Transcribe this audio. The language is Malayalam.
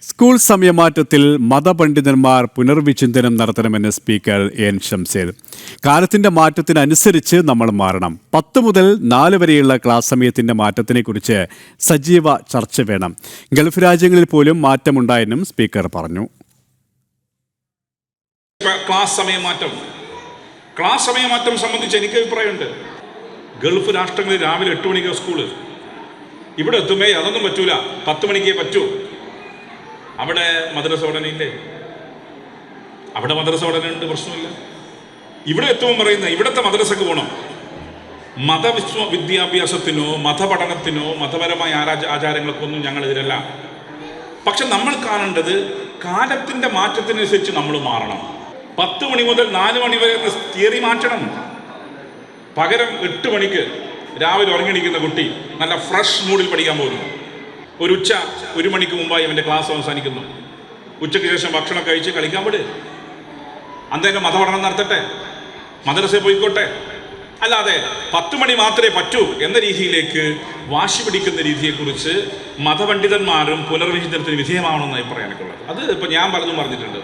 സ്കൂൾ സമയമാറ്റത്തിൽ മതപണ്ഡിതന്മാർ പുനർവിചിന്തനം നടത്തണമെന്ന് സ്പീക്കർ എൻ ഷംസീർ. കാലത്തിന്റെ മാറ്റത്തിനനുസരിച്ച് നമ്മൾ മാറണം. 10 മുതൽ 4 വരെയുള്ള ക്ലാസ് സമയത്തിന്റെ മാറ്റത്തിനെക്കുറിച്ച് സജീവ ചർച്ച വേണം. ഗൾഫ് രാജ്യങ്ങളിൽ പോലും മാറ്റമുണ്ടായെന്നും സ്പീക്കർ പറഞ്ഞു. ക്ലാസ് സമയമാറ്റം സംബന്ധിച്ച് എനിക്ക് അഭിപ്രായമുണ്ട്. ഗൾഫ് രാഷ്ട്രങ്ങളിൽ രാവിലെ 8 മണിക്ക് സ്കൂള്, ഇവിടെ എത്തുമേ അതൊന്നും പറ്റൂല, 10 മണിക്കേ പറ്റൂ. അവിടെ മദ്രസ ഉടനെയില്ലേ? അവിടെ മദ്രസ ഉടനെ ഉണ്ട്, പ്രശ്നമില്ല. ഇവിടെ എത്തുമ്പോൾ പറയുന്നത് ഇവിടുത്തെ മദ്രസക്ക് പോകണം. വിദ്യാഭ്യാസത്തിനോ മതപഠനത്തിനോ മതപരമായ ആചാരങ്ങൾക്കൊന്നും ഞങ്ങൾ എതിരല്ല. പക്ഷെ നമ്മൾ കാണേണ്ടത് കാലത്തിന്റെ മാറ്റത്തിനനുസരിച്ച് നമ്മൾ മാറണം. 10 മണി മുതൽ 4 മണി വരെ തിയറി മാറ്റണം. പകരം 8 മണിക്ക് രാവിലെ ഉറങ്ങിണിക്കുന്ന കുട്ടി നല്ല ഫ്രഷ് മൂഡിൽ പഠിക്കാൻ പോകുന്നു. ഒരു 1 മണിക്ക് മുമ്പായി അവൻ്റെ ക്ലാസ് അവസാനിക്കുന്നു. ഉച്ചയ്ക്ക് ശേഷം ഭക്ഷണം കഴിച്ച് കളിക്കാൻ വിട്. അന്നേരം മതപഠനം നടത്തട്ടെ, മദ്രസയിൽ പോയിക്കോട്ടെ. അല്ലാതെ 10 മണി മാത്രമേ പറ്റൂ എന്ന രീതിയിലേക്ക് വാശി പിടിക്കുന്ന രീതിയെക്കുറിച്ച് മതപണ്ഡിതന്മാരും പുനർവിചിന്തനത്തിന് വിധേയമാവണമെന്നായി പറയാനൊക്കെയുള്ളത്. അത് ഇപ്പം ഞാൻ പറഞ്ഞിട്ടുണ്ട്.